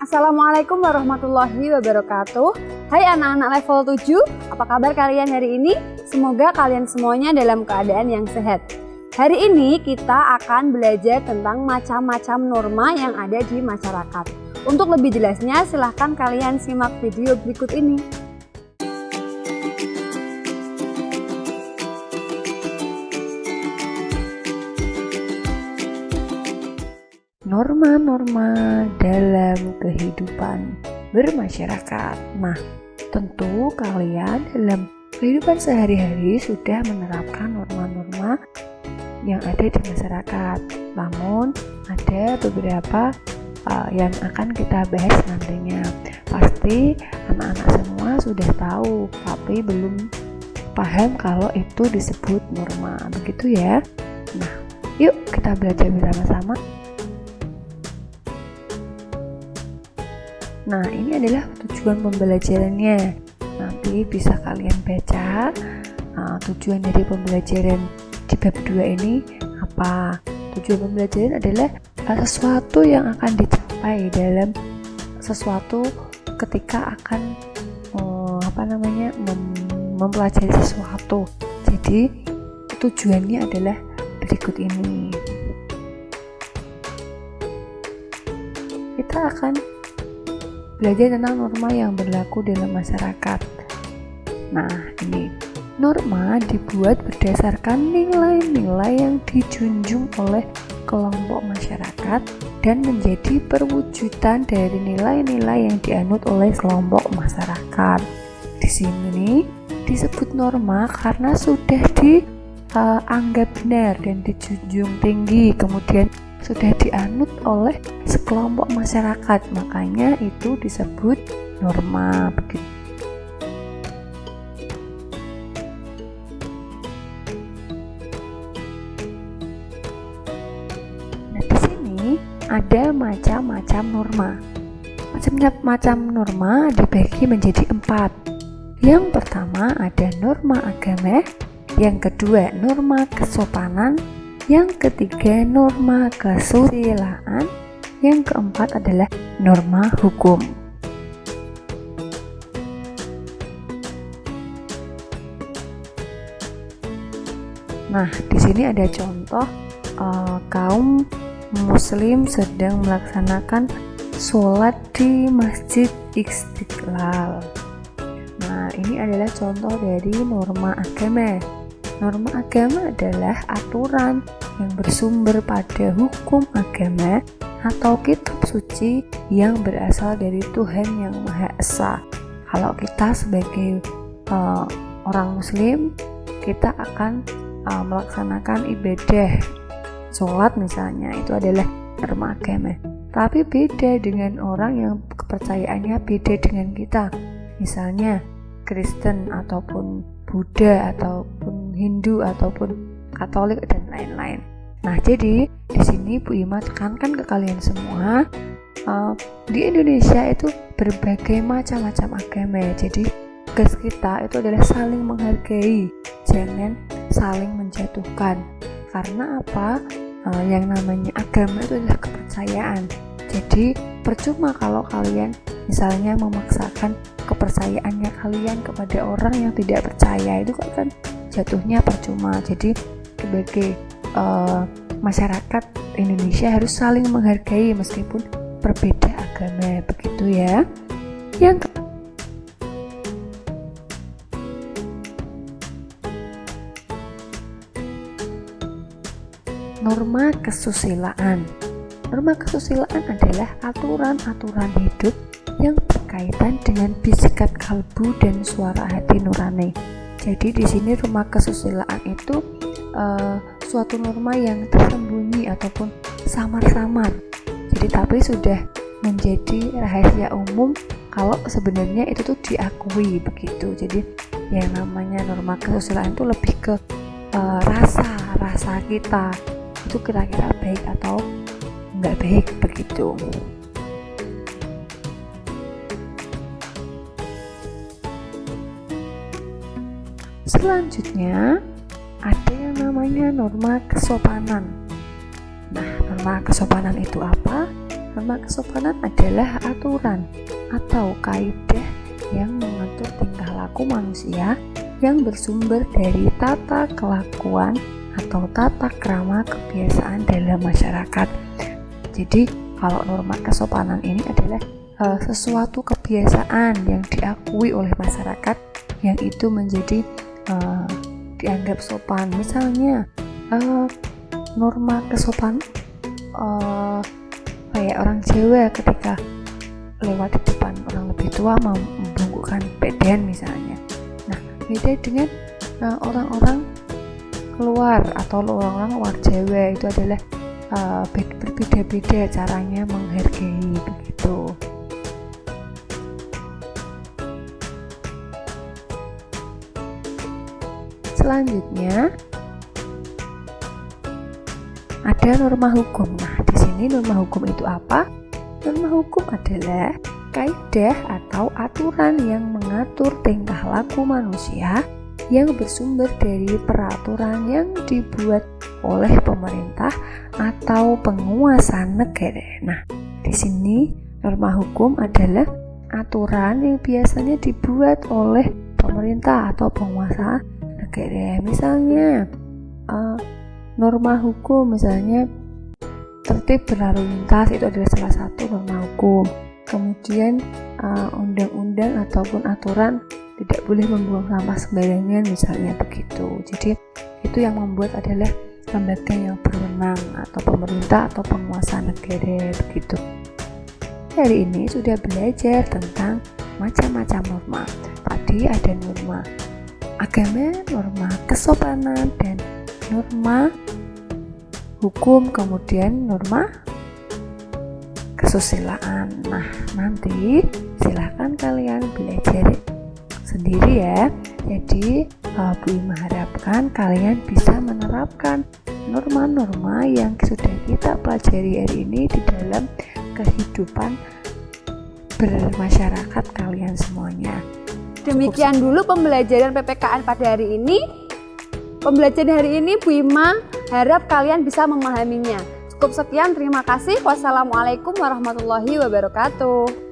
Assalamualaikum warahmatullahi wabarakatuh. Hai anak-anak level 7, apa kabar kalian hari ini? Semoga kalian semuanya dalam keadaan yang sehat. Hari ini kita akan belajar tentang macam-macam norma yang ada di masyarakat. Untuk lebih jelasnya silahkan kalian simak video berikut ini. Norma-norma dalam kehidupan bermasyarakat. Nah, tentu kalian dalam kehidupan sehari-hari sudah menerapkan norma-norma yang ada di masyarakat. Namun, ada beberapa yang akan kita bahas nantinya. Pasti anak-anak semua sudah tahu, tapi belum paham kalau itu disebut norma. Begitu ya. Nah, yuk kita belajar bersama-sama. Nah, ini adalah tujuan pembelajarannya. Nanti bisa kalian baca tujuan dari pembelajaran di bab 2 ini apa. Tujuan pembelajaran adalah sesuatu yang akan dicapai dalam sesuatu ketika akan mempelajari sesuatu. Jadi tujuannya adalah berikut ini. Kita akan belajar tentang norma yang berlaku dalam masyarakat. Nah, ini norma dibuat berdasarkan nilai-nilai yang dijunjung oleh kelompok masyarakat dan menjadi perwujudan dari nilai-nilai yang dianut oleh kelompok masyarakat. Di sini disebut norma karena sudah dianggap benar dan dijunjung tinggi, kemudian sudah dianut oleh sekelompok masyarakat, makanya itu disebut norma. Begitu. Nah, di sini ada macam-macam norma. Macam-macam norma dibagi menjadi 4. Yang pertama ada norma agama, yang kedua norma kesopanan, yang ketiga norma kesusilaan, yang keempat adalah norma hukum. Nah, di sini ada contoh kaum muslim sedang melaksanakan sholat di Masjid Istiqlal. Nah, ini adalah contoh dari norma agama. Norma agama adalah aturan yang bersumber pada hukum agama atau kitab suci yang berasal dari Tuhan yang Maha Esa. Kalau kita sebagai orang muslim, kita akan melaksanakan ibadah sholat misalnya, itu adalah norma agama. Tapi beda dengan orang yang kepercayaannya beda dengan kita, misalnya Kristen ataupun Buddha ataupun Hindu ataupun Katolik dan lain-lain. Nah, jadi di sini Bu Ima tekankan ke kalian semua, di Indonesia itu berbagai macam-macam agama. Jadi tugas kita itu adalah saling menghargai, jangan saling menjatuhkan. Karena apa? Yang namanya agama itu adalah kepercayaan. Jadi percuma kalau kalian misalnya memaksakan kepercayaannya kalian kepada orang yang tidak percaya, itu kan jatuhnya percuma. Jadi sebagai masyarakat Indonesia harus saling menghargai meskipun berbeda agama, begitu ya. Yang norma kesusilaan. Norma kesusilaan adalah aturan-aturan hidup yang berkaitan dengan bisikan kalbu dan suara hati nurani. Jadi di sini norma kesusilaan itu suatu norma yang tersembunyi ataupun samar-samar. Jadi tapi sudah menjadi rahasia umum kalau sebenarnya itu tuh diakui, begitu. Jadi yang namanya norma kesusilaan itu lebih ke rasa kita itu kira-kira baik atau nggak baik, begitu. Selanjutnya ada yang namanya norma kesopanan. Nah, norma kesopanan itu apa? Norma kesopanan adalah aturan atau kaidah yang mengatur tingkah laku manusia yang bersumber dari tata kelakuan atau tata krama kebiasaan dalam masyarakat. Jadi kalau norma kesopanan ini adalah sesuatu kebiasaan yang diakui oleh masyarakat yang itu menjadi dianggap sopan. Misalnya norma kesopanan kayak orang Jawa ketika lewat di depan orang lebih tua membungkukkan badan misalnya. Nah, beda dengan orang-orang luar atau orang-orang luar Jawa, itu adalah berbeda-beda caranya menghargai begitu. Selanjutnya ada norma hukum. Nah, di sini norma hukum itu apa? Norma hukum adalah kaidah atau aturan yang mengatur tingkah laku manusia yang bersumber dari peraturan yang dibuat oleh pemerintah atau penguasa negara. Nah, di sini norma hukum adalah aturan yang biasanya dibuat oleh pemerintah atau penguasa negara. Misalnya norma hukum, misalnya tertib berlalu lintas, itu adalah salah satu norma hukum. Kemudian undang-undang ataupun aturan tidak boleh membuang sampah sembarangan, misalnya begitu. Jadi itu yang membuat adalah lembaga yang berwenang atau pemerintah atau penguasa negara begitu. Hari ini sudah belajar tentang macam-macam norma. Tadi ada norma agama, norma kesopanan, dan norma hukum, kemudian norma kesusilaan. Nah, nanti silahkan kalian belajar sendiri ya. Jadi Bu Ima harapkan kalian bisa menerapkan norma-norma yang sudah kita pelajari hari ini di dalam kehidupan bermasyarakat kalian semuanya. Demikian dulu pembelajaran PPKN pada hari ini. Pembelajaran hari ini Bu Ima harap kalian bisa memahaminya. Cukup sekian, terima kasih. Wassalamualaikum warahmatullahi wabarakatuh.